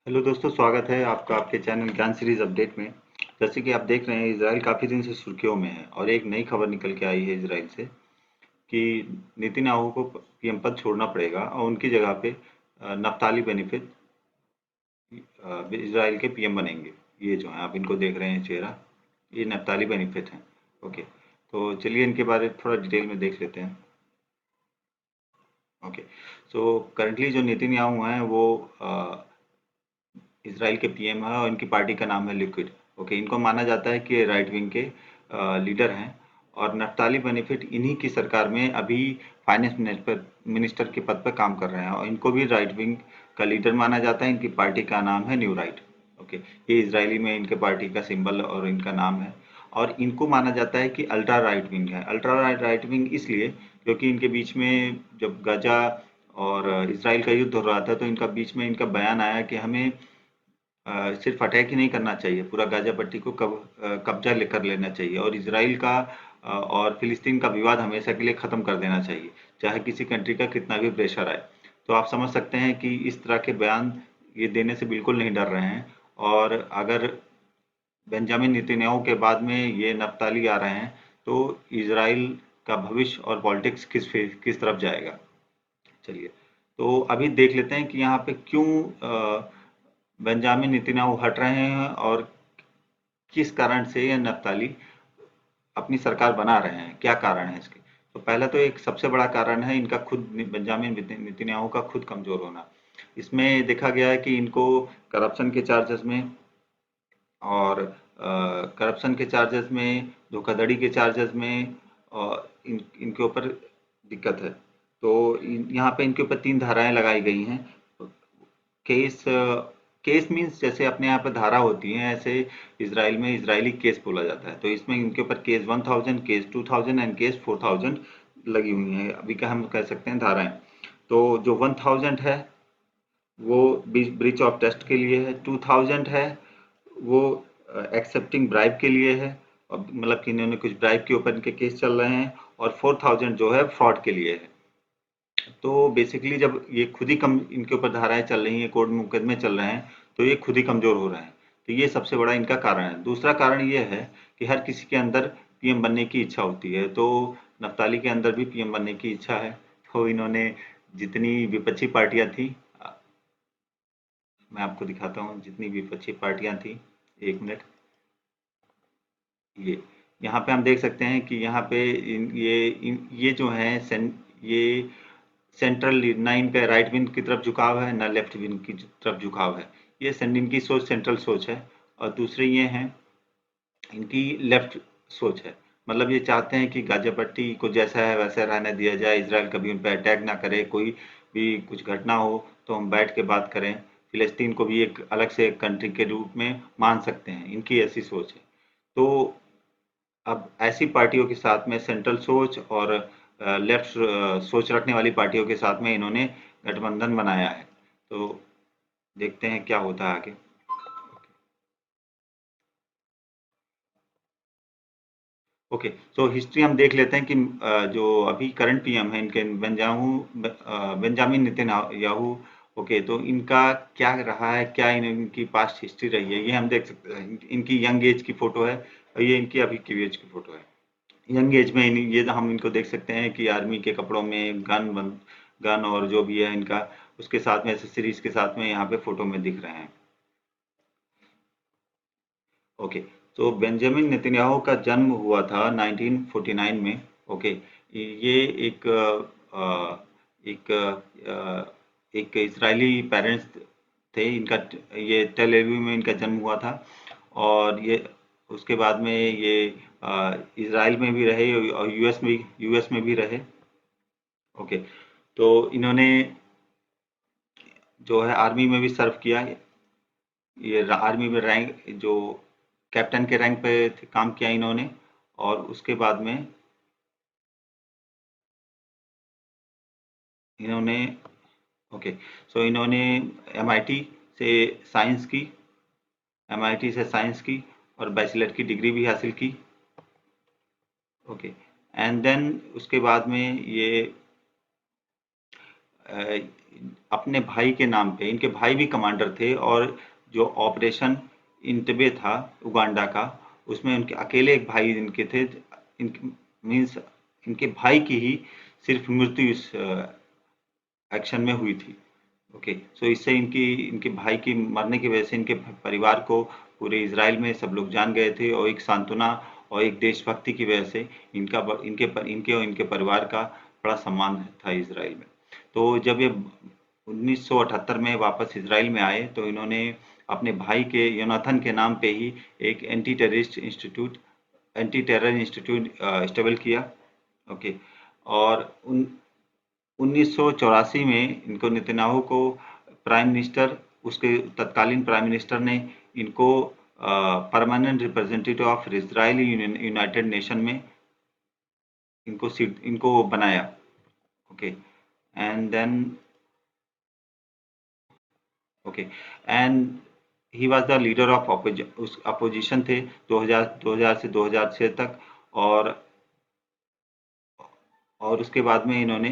Hello दोस्तों, स्वागत है आपका आपके चैनल ज्ञान सीरीज अपडेट में। जैसे कि आप देख रहे हैं, इजराइल काफ़ी दिन से सुर्खियों में है और एक नई खबर निकल के आई है इजराइल से कि नेतन्याहू को पीएम पद छोड़ना पड़ेगा और उनकी जगह पे नफ्ताली बेनिफिट इजराइल के पीएम बनेंगे। ये जो है आप इनको देख रहे हैं चेहरा, ये नफ्ताली बेनिफिट हैं। ओके, तो चलिए इनके बारे में थोड़ा डिटेल में देख लेते हैं। ओके, सो करंटली जो नेतन्याहू हैं वो इसराइल के पीएम है और इनकी पार्टी का नाम है लिक्विड। ओके, इनको माना जाता है कि राइट विंग के लीडर हैं और नफ्ताली बेनिफिट इन्हीं की सरकार में अभी फाइनेंस मिनिस्टर के पद पर काम कर रहे हैं और इनको भी राइट विंग का लीडर माना जाता है। इनकी पार्टी का नाम है न्यू राइट। ओके, ये इजरायली में इनके पार्टी का सिंबल और इनका नाम है। और इनको माना जाता है कि अल्ट्रा राइट विंग है। अल्ट्रा राइट विंग इसलिए क्योंकि इनके बीच में जब गाजा और इसराइल का युद्ध हो रहा था तो इनका बीच में इनका बयान आया कि हमें सिर्फ अटैक ही नहीं करना चाहिए, पूरा गाजा पट्टी को कब्जा लेकर लेना चाहिए और इसराइल का और फिलिस्तीन का विवाद हमेशा के लिए ख़त्म कर देना चाहिए, चाहे किसी कंट्री का कितना भी प्रेशर आए। तो आप समझ सकते हैं कि इस तरह के बयान ये देने से बिल्कुल नहीं डर रहे हैं। और अगर बेंजामिन नेतन्याहू के बाद में ये नफ्ताली आ रहे हैं तो इसराइल का भविष्य और पॉलिटिक्स किस तरफ जाएगा। चलिए, तो अभी देख लेते हैं कि यहाँ पे क्यों बेंजामिन नेतन्याहू हट रहे हैं और किस कारण से ये नफ्ताली अपनी सरकार बना रहे हैं, क्या कारण है इसके। तो पहला तो एक सबसे बड़ा कारण है इनका खुद बेंजामिन नेतन्याहू का खुद कमजोर होना। इसमें देखा गया है कि इनको करप्शन के चार्जेस में और करप्शन के चार्जेस में, धोखाधड़ी के चार्जेस में और इनके ऊपर दिक्कत है। तो यहाँ पे इनके ऊपर 3 धाराएं लगाई गई हैं। केस केस मीन्स जैसे अपने यहाँ पे धारा होती है, ऐसे इसराइल में इजरायली केस बोला जाता है। तो इसमें इनके ऊपर केस 1000, केस 2000 एंड केस 4000 लगी हुई हैं। अभी का हम कह सकते हैं धाराएं। तो जो 1000 है वो ब्रीच ऑफ ट्रस्ट के लिए है, 2000 है वो एक्सेप्टिंग ब्राइब के लिए है और मतलब कि इन्होंने कुछ ब्राइब के ऊपर इनके केस चल रहे हैं, और 4000 जो है फ्रॉड के लिए है। तो बेसिकली जब ये खुद ही कम इनके ऊपर धाराएं चल रही हैं, कोर्ट मुकदमे चल रहे हैं, तो ये खुद ही कमजोर हो रहे हैं। तो ये सबसे बड़ा इनका कारण है। दूसरा कारण ये है कि हर किसी के अंदर पीएम बनने की इच्छा होती है। तो नफ्ताली के अंदर भी पीएम बनने की इच्छा है। तो इन्होंने जितनी विपक्षी पार्टियां थी, मैं आपको दिखाता हूँ जितनी विपक्षी पार्टियां थी। एक मिनट, ये यहाँ पे हम देख सकते हैं कि यहाँ पे ये जो है ये सेंट्रल, ना इनका राइट विंग की तरफ झुकाव है ना लेफ्ट विंग की तरफ झुकाव है। ये इनकी सोच सेंट्रल सोच है। और दूसरे ये हैं इनकी लेफ्ट सोच है। मतलब ये चाहते हैं कि गाजा पट्टी को जैसा है वैसा रहने दिया जाए, इसराइल कभी उन पर अटैक ना करे, कोई भी कुछ घटना हो तो हम बैठ के बात करें, फिलिस्तीन को भी एक अलग से कंट्री के रूप में मान सकते हैं। इनकी ऐसी सोच है। तो अब ऐसी पार्टियों के साथ में सेंट्रल सोच और लेफ्ट सोच रखने वाली पार्टियों के साथ में इन्होंने गठबंधन बनाया है। तो देखते हैं क्या होता है आगे। ओके, सो हिस्ट्री हम देख लेते हैं कि जो अभी करंट पीएम है इनके बेंजामिन नेतन्याहू। ओके, तो इनका क्या रहा है, क्या इनकी पास्ट हिस्ट्री रही है, ये हम देख सकते हैं। इनकी यंग एज की फोटो है और ये इनकी अभी की एज की फोटो है। यंग एज में ये हम इनको देख सकते हैं कि आर्मी के कपड़ों में गन और जो भी है इनका, उसके साथ में एसेसरीज के साथ में यहाँ पे फोटो में दिख रहे हैं। ओके, तो बेंजामिन नेतन्याहू का जन्म हुआ था 1949 में। ओके, ये एक एक इजरायली पेरेंट्स थे इनका। ये टेल अवीव में इनका जन्म हुआ था और ये उसके बाद में ये इजराइल में भी रहे और यूएस में भी रहे। ओके, तो इन्होंने जो है आर्मी में भी सर्व किया। ये आर्मी में रैंक जो कैप्टन के रैंक पे काम किया इन्होंने। और उसके बाद में इन्होंने, ओके, सो इन्होंने एमआईटी से साइंस की एमआईटी से साइंस की और बैचलर की डिग्री भी हासिल की। ओके, एंड देन उसके बाद में ये अपने भाई के नाम पे, इनके भाई भी कमांडर थे, और जो ऑपरेशन इंटबे था उगांडा का, उसमें उनके अकेले एक भाई इनके थे, इनके मीन्स इनके भाई की ही सिर्फ मृत्यु इस एक्शन में हुई थी। ओके, सो इससे इनकी इनके भाई की मरने की वजह से इनके परिवार को पूरे इजराइल में सब लोग जान गए थे, और एक सांत्वना और एक देशभक्ति की वजह से इनके और इनके परिवार का बड़ा सम्मान था इजराइल में। तो जब ये 1978 में वापस इजराइल में आए, तो इन्होंने अपने भाई के योनाथन के नाम पे ही एक एंटी टेरर इंस्टीट्यूट स्टेबल किया। ओके, और 1984 में इनको नेतन्याहू को प्राइम मिनिस्टर, उसके तत्कालीन प्राइम मिनिस्टर ने इनको permanent representative of Israel United Nation में इनको बनाया। Okay, and then okay, and he was the leader of opposition थे 2000 से 2006 तक, और उसके बाद में इन्होंने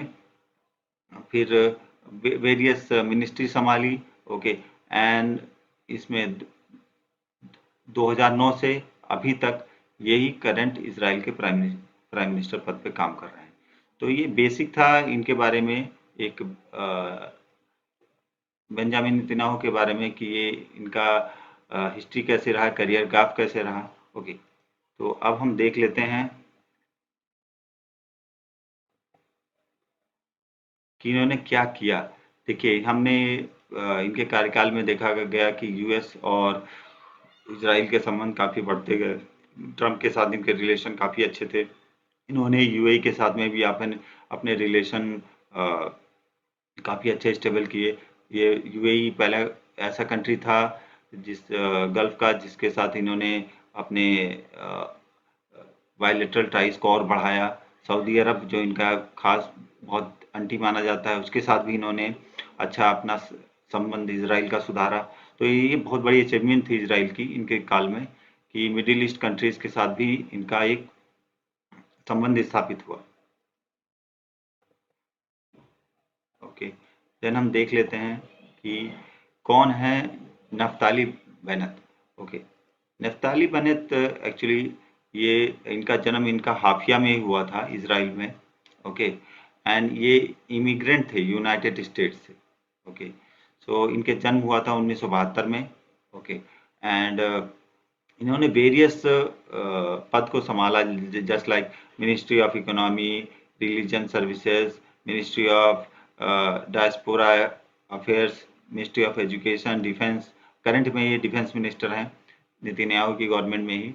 फिर वेरियस मिनिस्ट्री संभाली। ओके, एंड इसमें 2009 से अभी तक यही करंट इजराइल के प्राइम मिनिस्टर पद पे काम कर रहे हैं। तो ये बेसिक था इनके बारे में, एक बेंजामिन नेतन्याहू के बारे में, कि ये इनका हिस्ट्री कैसे रहा, करियर ग्राफ कैसे रहा। ओके, तो अब हम देख लेते हैं कि इन्होंने क्या किया। देखिए, हमने इनके कार्यकाल में देखा गया कि यूएस और इजराइल के संबंध काफ़ी बढ़ते गए। ट्रंप के साथ इनके रिलेशन काफ़ी अच्छे थे। इन्होंने यूएई के साथ में भी अपने अपने रिलेशन काफ़ी अच्छे स्टेबल किए। ये यूएई पहला ऐसा कंट्री था जिस गल्फ का, जिसके साथ इन्होंने अपने बायलैटरल टाइज को और बढ़ाया। सऊदी अरब, जो इनका खास बहुत अंटी माना जाता है, उसके साथ भी इन्होंने अच्छा अपना संबंध इजराइल का सुधारा। तो ये बहुत बड़ी अचीवमेंट थी इजराइल की इनके काल में, कि मिडिल ईस्ट कंट्रीज के साथ भी इनका एक संबंध स्थापित हुआ। ओके, देन हम देख लेते हैं कि कौन है Naftali Bennett. Okay, Naftali Bennett actually ये इनका जन्म इनका हाफिया में ही हुआ था, इजराइल में। ओके, एंड ये इमिग्रेंट थे यूनाइटेड स्टेट्स से। ओके, सो इनके जन्म हुआ था 1972 में। ओके, एंड इन्होंने वेरियस पद को संभाला, just like ministry of economy, religion services, ministry of diaspora affairs, ministry of education, defence. Current में ये डिफेंस मिनिस्टर हैं नेतन्याहू की गवर्नमेंट में ही।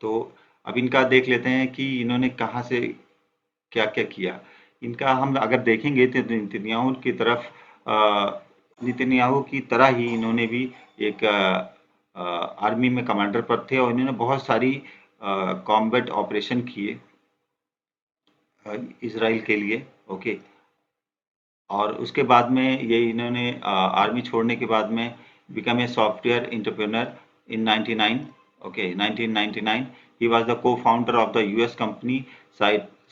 तो अब इनका देख लेते हैं कि इन्होंने कहाँ से क्या क्या किया। इनका हम अगर देखेंगे तो नेतन्याहू की तरह ही इन्होंने भी एक आर्मी में कमांडर पर थे, और इन्होंने बहुत सारी कॉम्बैट ऑपरेशन किए इजराइल के लिए। ओके, और उसके बाद में ये इन्होंने आर्मी छोड़ने के बाद में become a software entrepreneur in 99। Okay, 1999 he was the co-founder of the US company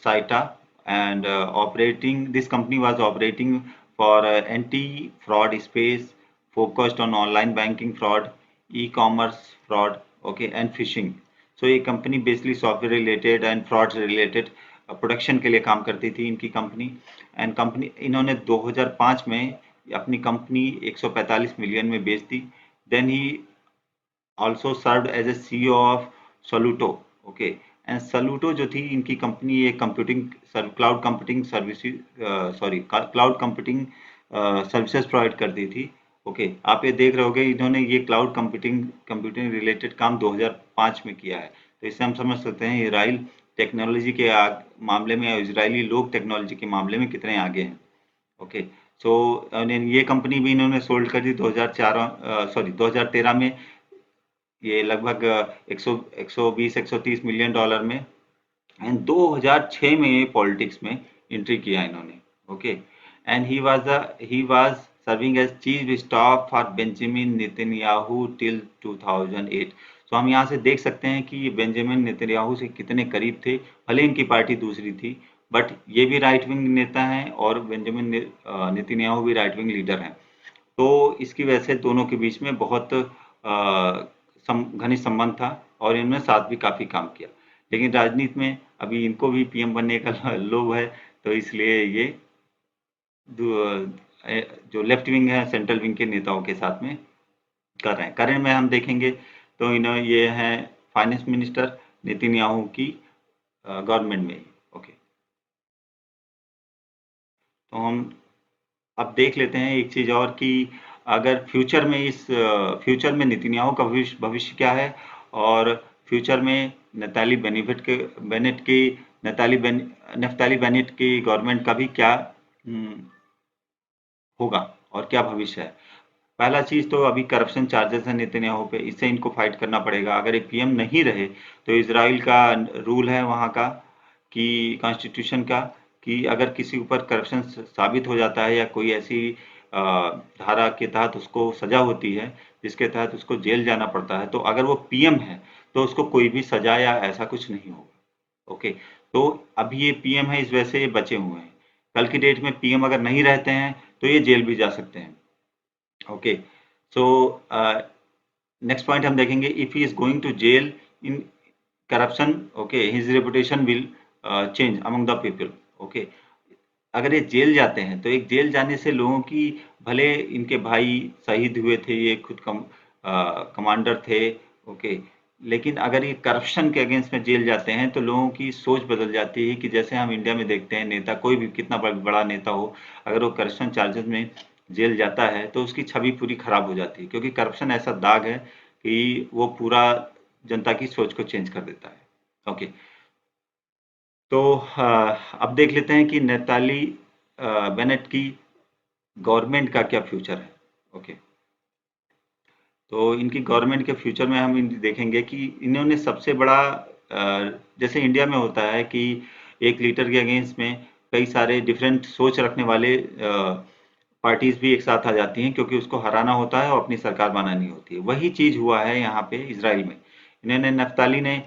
Saita, and operating this company was operating for anti-fraud space, focused on online banking fraud, e-commerce fraud, okay, and phishing. So ये company basically software related and fraud related production के लिए काम करती थी इनकी company. And company इन्होंने 2005 में अपनी कंपनी 145 मिलियन में बेच दी। Then he also served as a CEO of Saluto. Okay, and Saluto जो थी इनकी कंपनी, ये क्लाउड कंप्यूटिंग सर्विसेज प्रोवाइड करती थी। ओके, आप ये देख रहे होगे इन्होंने ये क्लाउड कंप्यूटिंग रिलेटेड काम 2005 में किया है। तो इससे हम समझ सकते हैं इजराइल टेक्नोलॉजी के मामले में, इजरायली लोग टेक्नोलॉजी के मामले में कितने आगे हैं। ओके, सो ये कंपनी भी इन्होंने सोल्ड कर दी 2013 में, ये लगभग 120-130 मिलियन डॉलर में। एंड 2006 में ये पॉलिटिक्स में एंट्री किया इन्होंने। Okay, and he was serving as chief staff for Benjamin Netanyahu till 2008। तो हम यहाँ से देख सकते हैं कि ये बेंजामिन नेतन्याहू से कितने करीब थे, भले इनकी पार्टी दूसरी थी। बट ये भी राइट विंग नेता हैं और बेंजामिन नेतन्याहू भी राइट विंग लीडर हैं। तो इसकी वजह से दोनों के बीच में बहुत घनिष्ठ संबंध था और इन्होंने साथ भी काफ़ी काम किया। लेकिन राजनीति में अभी इनको भी पीएम बनने का लोभ है, तो इसलिए ये जो लेफ्ट विंग है सेंट्रल विंग के नेताओं के साथ में कर रहे हैं। करंट में हम देखेंगे तो इन्होंने ये हैं फाइनेंस मिनिस्टर नेतन्याहू की गवर्नमेंट में ही। ओके, तो हम अब देख लेते हैं एक चीज़ और कि अगर फ्यूचर में नेतन्याहू का भविष्य भविष्य क्या है, और फ्यूचर में नफ्ताली बेनेट की गवर्नमेंट का भी क्या होगा और क्या भविष्य है। पहला चीज़ तो अभी करप्शन चार्जेस हैं नेतन्याहू पे, इससे इनको फाइट करना पड़ेगा। अगर ये पीएम नहीं रहे तो इजराइल का रूल है वहाँ का कि कॉन्स्टिट्यूशन का कि अगर किसी ऊपर करप्शन साबित हो जाता है या कोई ऐसी धारा के तहत उसको सजा होती है जिसके तहत उसको जेल जाना पड़ता है, तो अगर वो पीएम है तो उसको कोई भी सजा या ऐसा कुछ नहीं होगा। ओके, तो अभी ये पीएम है इस वजह से ये बचे हुए हैं। कल की डेट में पीएम अगर नहीं रहते हैं तो ये जेल भी जा सकते हैं। ओके, सो नेक्स्ट पॉइंट हम देखेंगे, if he is going to jail in corruption, okay, his reputation will change among the people. Okay, अगर ये जेल जाते हैं तो एक जेल जाने से लोगों की, भले इनके भाई शहीद हुए थे, ये खुद कमांडर थे, ओके, लेकिन अगर ये करप्शन के अगेंस्ट में जेल जाते हैं तो लोगों की सोच बदल जाती है कि जैसे हम इंडिया में देखते हैं नेता, कोई भी कितना बड़ा नेता हो, अगर वो करप्शन चार्जेस में जेल जाता है तो उसकी छवि पूरी खराब हो जाती है, क्योंकि करप्शन ऐसा दाग है कि वो पूरा जनता की सोच को चेंज कर देता है। ओके, तो अब देख लेते हैं कि नैताली बेनेट की गवर्नमेंट का क्या फ्यूचर है। ओके, तो इनकी गवर्नमेंट के फ्यूचर में हम देखेंगे कि इन्होंने सबसे बड़ा, जैसे इंडिया में होता है कि एक लीडर के अगेंस्ट में कई सारे डिफरेंट सोच रखने वाले पार्टीज भी एक साथ आ जाती हैं, क्योंकि उसको हराना होता है और अपनी सरकार बनानी होती है। वही चीज हुआ है यहाँ पे इजराइल में। इन्होंने नफ्ताली ने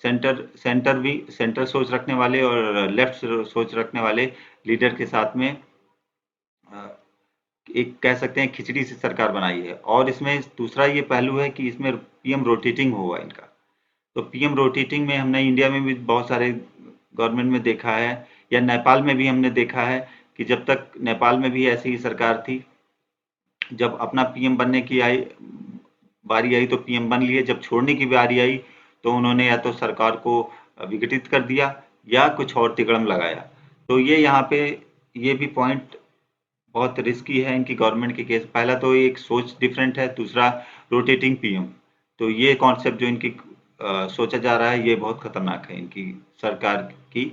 सेंटर सोच रखने वाले और लेफ्ट सोच रखने वाले लीडर के साथ में एक कह सकते हैं खिचड़ी सी सरकार बनाई है। और इसमें दूसरा ये पहलू है कि इसमें पीएम रोटेटिंग हुआ इनका। तो पीएम रोटेटिंग में हमने इंडिया में भी बहुत सारे गवर्नमेंट में देखा है, या नेपाल में भी हमने देखा है कि जब तक नेपाल में भी ऐसी ही सरकार थी, जब अपना पीएम बनने की बारी आई तो पीएम बन लिए, जब छोड़ने की बारी आई तो उन्होंने या तो सरकार को विघटित कर दिया या कुछ और तिकड़म लगाया। तो ये यहाँ पे ये भी पॉइंट बहुत रिस्की है इनकी गवर्नमेंट के केस। पहला तो एक सोच डिफरेंट है, दूसरा रोटेटिंग पीएम। तो ये कॉन्सेप्ट जो इनकी सोचा जा रहा है ये बहुत खतरनाक है इनकी सरकार की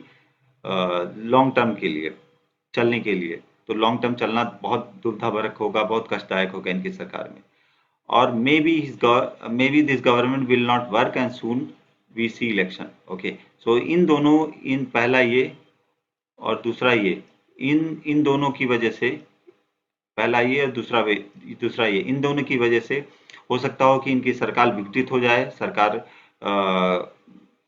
लॉन्ग टर्म के लिए, चलने के लिए। तो लॉन्ग टर्म चलना बहुत दुविधाजनक होगा, बहुत कष्टदायक होगा इनकी सरकार में। और may be this government will not work and soon we see election. Okay, so इन दोनों, इन पहला ये और दूसरा ये, इन इन दोनों की वजह से, पहला ये और दूसरा ये, इन दोनों की वजह से हो सकता हो कि इनकी सरकार विघटित हो जाए। सरकार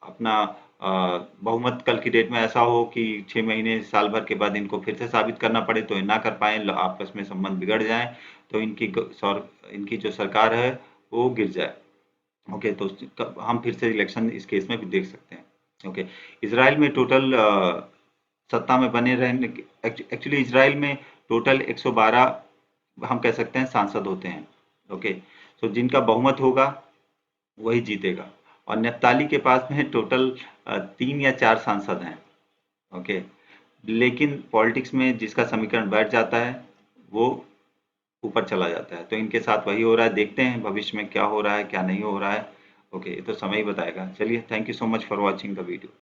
अपना बहुमत कल की डेट में ऐसा हो कि 6 महीने साल भर के बाद इनको फिर से साबित करना पड़े तो ये ना कर पाए, आपस में संबंध बिगड़ जाए, तो इनकी जो सरकार है वो गिर जाए। ओके, तो हम फिर से इलेक्शन इस केस में भी देख सकते हैं। ओके, इसराइल में टोटल सत्ता में बने रहने, एक्चुअली इसराइल में टोटल 112 हम कह सकते हैं सांसद होते हैं। ओके, तो जिनका बहुमत होगा वही जीतेगा। और नप्ताली के पास में टोटल 3 या 4 सांसद हैं। ओके, लेकिन पॉलिटिक्स में जिसका समीकरण बैठ जाता है वो ऊपर चला जाता है। तो इनके साथ वही हो रहा है, देखते हैं भविष्य में क्या हो रहा है क्या नहीं हो रहा है। ओके, ये तो समय ही बताएगा। चलिए, thank you so much for watching the video.